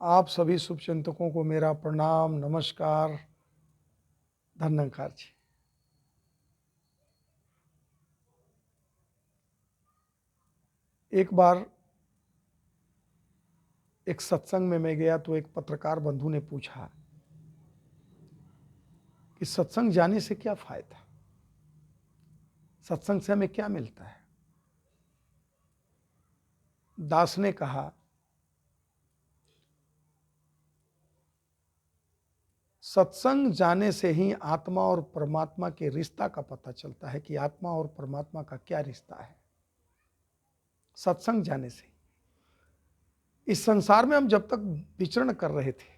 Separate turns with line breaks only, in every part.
आप सभी शुभचिंतकों को मेरा प्रणाम, नमस्कार, धन्यकार जी। एक बार एक सत्संग में मैं गया तो एक पत्रकार बंधु ने पूछा कि सत्संग जाने से क्या फायदा, सत्संग से हमें क्या मिलता है। दास ने कहा, सत्संग जाने से ही आत्मा और परमात्मा के रिश्ता का पता चलता है कि आत्मा और परमात्मा का क्या रिश्ता है। सत्संग जाने से इस संसार में हम जब तक विचरण कर रहे थे,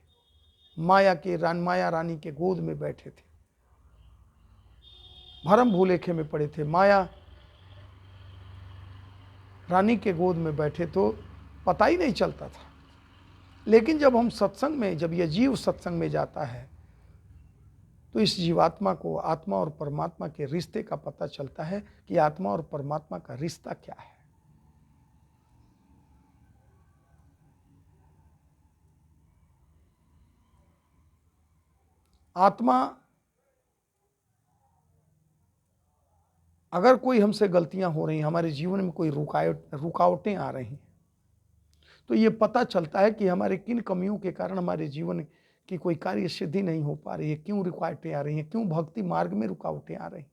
माया रानी के गोद में बैठे थे, भरम भूलेखे में पड़े थे, माया रानी के गोद में बैठे तो पता ही नहीं चलता था। लेकिन जब हम सत्संग में, जब यह जीव सत्संग में जाता है तो इस जीवात्मा को आत्मा और परमात्मा के रिश्ते का पता चलता है कि आत्मा और परमात्मा का रिश्ता क्या है। आत्मा, अगर कोई हमसे गलतियां हो रही हैं, हमारे जीवन में कोई रुकावटें आ रही हैं, तो ये पता चलता है कि हमारे किन कमियों के कारण हमारे जीवन की कोई कार्य सिद्धि नहीं हो पा रही है, क्यों रुकावटें आ रही हैं, क्यों भक्ति मार्ग में रुकावटें आ रही हैं।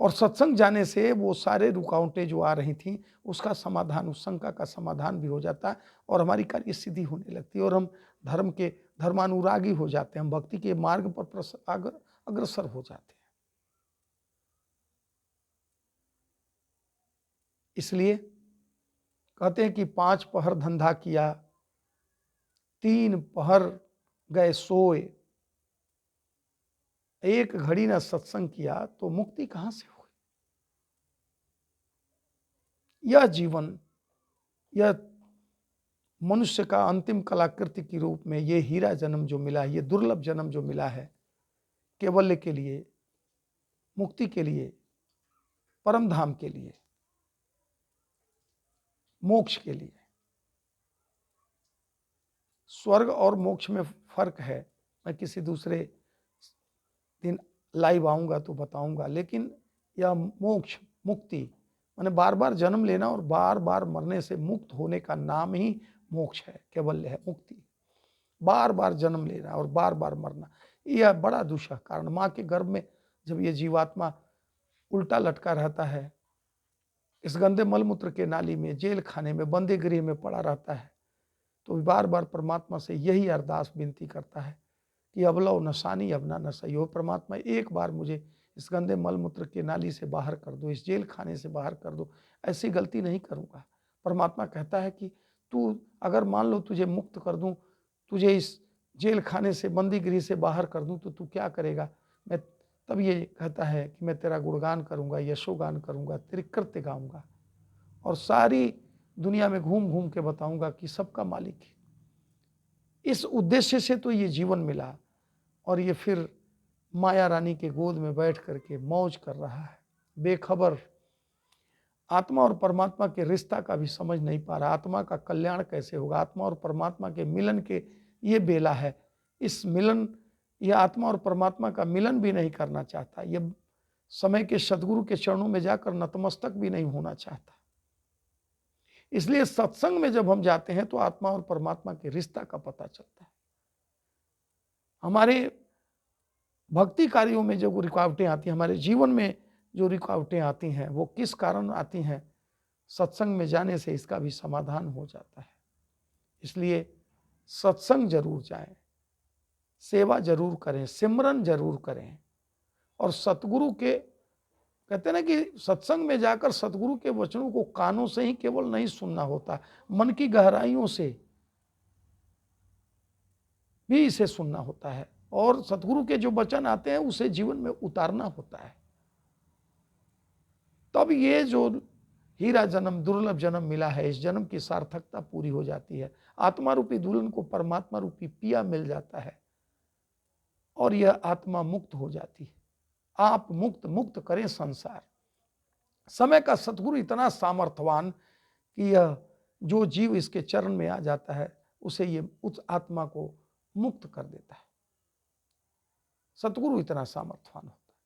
और सत्संग जाने से वो सारे रुकावटें जो आ रही थी उसका समाधान, उस शंका का समाधान भी हो जाता है और हमारी कार्य सिद्धि होने लगती है और हम धर्मानुरागी हो जाते हैं, हम भक्ति के मार्ग पर अग्रसर हो जाते हैं। इसलिए कहते हैं कि 5 पहर धंधा किया, 3 पहर गए सोए, एक घड़ी ना सत्संग किया तो मुक्ति कहां से होगी। यह जीवन, यह मनुष्य का अंतिम कलाकृति के रूप में ये हीरा जन्म जो मिला है, ये दुर्लभ जन्म जो मिला है, केवल्य के लिए, मुक्ति के लिए, परम धाम के लिए, मोक्ष के लिए। स्वर्ग और मोक्ष में फर्क है, मैं किसी दूसरे दिन लाइव आऊंगा तो बताऊंगा। लेकिन यह मोक्ष, मुक्ति माने बार बार जन्म लेना और बार बार मरने से मुक्त होने का नाम ही मोक्ष है, केवल्य है, मुक्ति। बार बार जन्म लेना और बार बार मरना, यह बड़ा दुष्ट कारण। माँ के गर्भ में जब ये जीवात्मा उल्टा लटका रहता है, इस गंदे मलमूत्र के नाली में, जेल खाने में, बंदी गृह में पड़ा रहता है, तो बार बार परमात्मा से यही अरदास विनती करता है कि अब लो नसानी अब ना नसाई हो, परमात्मा एक बार मुझे इस गंदे मलमूत्र के नाली से बाहर कर दो, इस जेल खाने से बाहर कर दो, ऐसी गलती नहीं करूँगा। परमात्मा कहता है कि तू अगर मान लो तुझे मुक्त कर दूं, तुझे इस जेल खाने से, बंदी गृह से बाहर कर दूं, तो तू क्या करेगा। मैं तब ये कहता है कि मैं तेरा गुणगान करूँगा, यशोगान करूँगा, तेरे कृत्य गाऊँगा और सारी दुनिया में घूम घूम के बताऊँगा कि सबका मालिक है। इस उद्देश्य से तो ये जीवन मिला और ये फिर माया रानी के गोद में बैठ करके मौज कर रहा है, बेखबर, आत्मा और परमात्मा के रिश्ता का भी समझ नहीं पा रहा। आत्मा का कल्याण कैसे होगा, आत्मा और परमात्मा के मिलन के ये बेला है, इस मिलन, यह आत्मा और परमात्मा का मिलन भी नहीं करना चाहता, यह समय के सदगुरु के चरणों में जाकर नतमस्तक भी नहीं होना चाहता। इसलिए सत्संग में जब हम जाते हैं तो आत्मा और परमात्मा के रिश्ता का पता चलता है। हमारे भक्ति कार्यों में जो रुकावटें आती हैं, हमारे जीवन में जो रुकावटें आती हैं, वो किस कारण आती हैं, सत्संग में जाने से इसका भी समाधान हो जाता है। इसलिए सत्संग जरूर जाएं, सेवा जरूर करें, सिमरन जरूर करें और सतगुरु के, कहते हैं ना कि सत्संग में जाकर सतगुरु के वचनों को कानों से ही केवल नहीं सुनना होता, मन की गहराइयों से भी इसे सुनना होता है और सतगुरु के जो वचन आते हैं उसे जीवन में उतारना होता है। तब ये जो हीरा जन्म, दुर्लभ जन्म मिला है, इस जन्म की सार्थकता पूरी हो जाती है। आत्मा रूपी दुल्हन को परमात्मा रूपी पिया मिल जाता है और यह आत्मा मुक्त हो जाती है। आप मुक्त मुक्त करें संसार। समय का सतगुरु इतना सामर्थ्यवान कि यह जो जीव इसके चरण में आ जाता है, उसे ये उस आत्मा को मुक्त कर देता है। सतगुरु इतना सामर्थ्यवान होता है।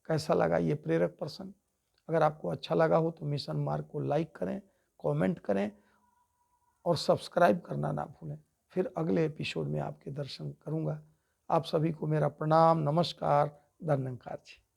कैसा लगा ये प्रेरक प्रसंग? अगर आपको अच्छा लगा हो तो मिशन मार्ग को लाइक करें, कमेंट करें और सब्सक्राइब करना ना भूलें। फिर अगले एपिसोड में आपके दर्शन करूंगा। आप सभी को मेरा प्रणाम, नमस्कार, धन्यवाद जी।